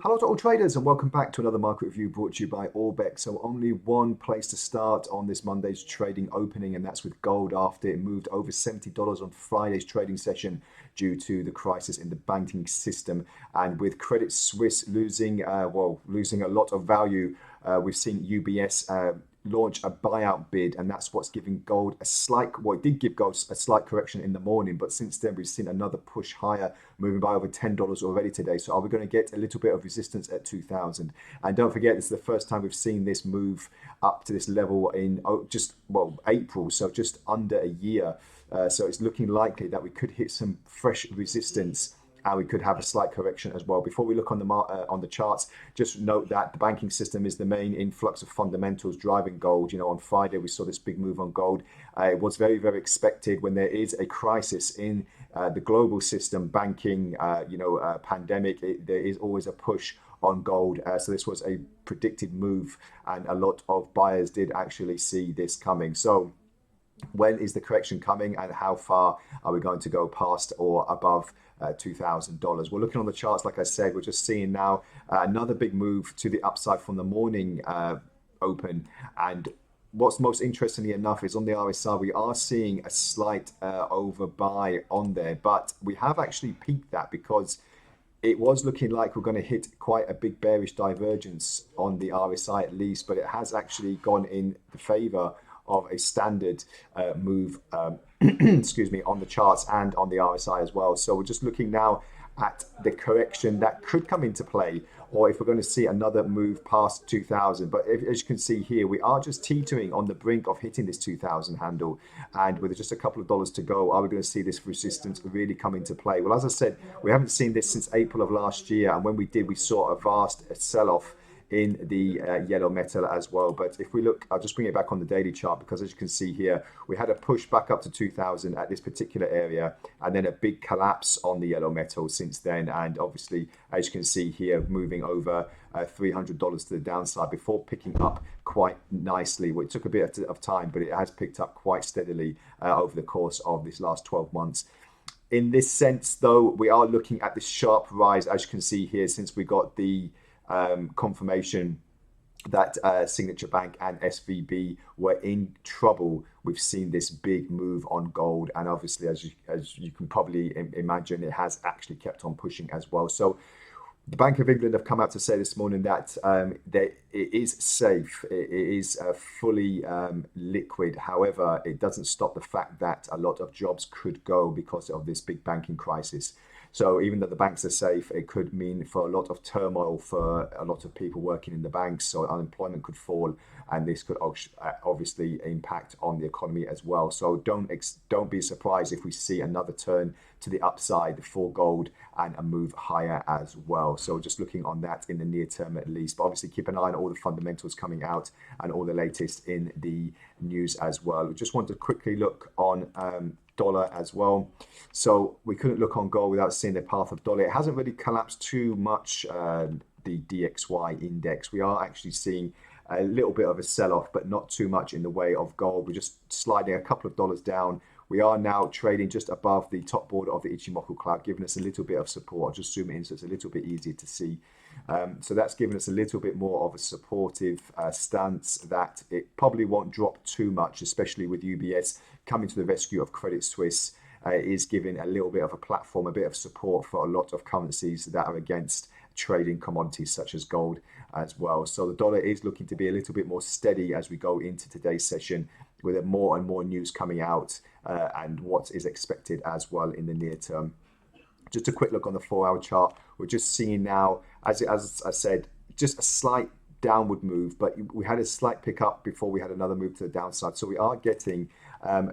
Hello to all traders and welcome back to another market review brought to you by Orbex. So only one place to start on this Monday's trading opening, and that's with gold after it moved over $70 on Friday's trading session due to the crisis in the banking system. And with Credit Suisse losing a lot of value, we've seen UBS launch a buyout bid, and that's what's giving gold a slight, well, it did give gold a slight correction in the morning, but since then we've seen another push higher, moving by over $10 already today. So are we going to get a little bit of resistance at 2000? And don't forget, this is the first time we've seen this move up to this level in April, so just under a year. So it's looking likely that we could hit some fresh resistance, and we could have a slight correction as well. Before we look on the charts, just note that the banking system is the main influx of fundamentals driving gold. You know, on Friday we saw this big move on gold. It was very, very expected when there is a crisis in the global system, banking, pandemic. There is always a push on gold. So this was a predicted move, and a lot of buyers did actually see this coming. So when is the correction coming, and how far are we going to go past or above $2,000? We're looking on the charts, like I said, we're just seeing now another big move to the upside from the morning open. And what's most interestingly enough is on the RSI, we are seeing a slight overbuy on there, but we have actually peaked that because it was looking like we're going to hit quite a big bearish divergence on the RSI at least, but it has actually gone in the favor of a standard move, excuse me, on the charts and on the RSI as well. So we're just looking now at the correction that could come into play, or if we're going to see another move past 2000. But as you can see here, we are just teetering on the brink of hitting this 2000 handle, and with just a couple of dollars to go, are we going to see this resistance really come into play? Well, as I said, we haven't seen this since April of last year, and when we did, we saw a vast sell-off in the yellow metal as well. But if we look, I'll just bring it back on the daily chart, because as you can see here, we had a push back up to 2000 at this particular area, and then a big collapse on the yellow metal since then. And obviously, as you can see here, moving over $300 to the downside before picking up quite nicely. Well, it took a bit of time, but it has picked up quite steadily over the course of this last 12 months. In this sense, though, we are looking at this sharp rise, as you can see here, since we got the confirmation that Signature Bank and SVB were in trouble. We've seen this big move on gold, and obviously, as you can probably imagine, it has actually kept on pushing as well. So the Bank of England have come out to say this morning that it is safe, it is fully liquid. However, it doesn't stop the fact that a lot of jobs could go because of this big banking crisis. So even though the banks are safe, it could mean for a lot of turmoil for a lot of people working in the banks. So unemployment could fall, and this could obviously impact on the economy as well. So don't be surprised if we see another turn to the upside for gold and a move higher as well. So just looking on that in the near term at least. But obviously keep an eye on all the fundamentals coming out and all the latest in the news as well. We just want to quickly look on dollar as well. So we couldn't look on gold without seeing the path of dollar. It hasn't really collapsed too much, the DXY index. We are actually seeing a little bit of a sell-off, but not too much in the way of gold. We're just sliding a couple of dollars down. We are now trading just above the top border of the Ichimoku cloud, giving us a little bit of support. I'll just zoom in so it's a little bit easier to see. So that's given us a little bit more of a supportive stance that it probably won't drop too much, especially with UBS coming to the rescue of Credit Suisse. It is giving a little bit of a platform, a bit of support for a lot of currencies that are against trading commodities such as gold as well. So the dollar is looking to be a little bit more steady as we go into today's session, with more and more news coming out and what is expected as well in the near term. Just a quick look on the 4-hour chart. We're just seeing now, as I said, just a slight downward move, but we had a slight pickup before we had another move to the downside. So we are getting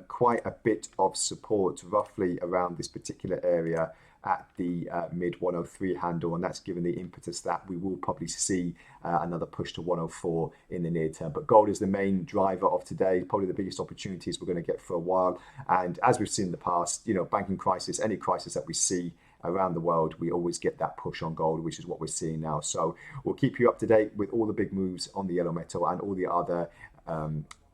quite a bit of support roughly around this particular area at the mid 103 handle, and that's given the impetus that we will probably see another push to 104 in the near term. But gold is the main driver of today, probably the biggest opportunities we're going to get for a while. And as we've seen in the past, you know, banking crisis, any crisis that we see around the world, we always get that push on gold, which is what we're seeing now. So we'll keep you up to date with all the big moves on the yellow metal and all the other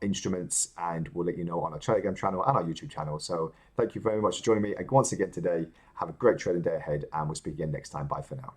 instruments, and we'll let you know on our Telegram channel and our YouTube channel. So thank you very much for joining me once again today. Have a great trading day ahead, and we'll speak again next time. Bye for now.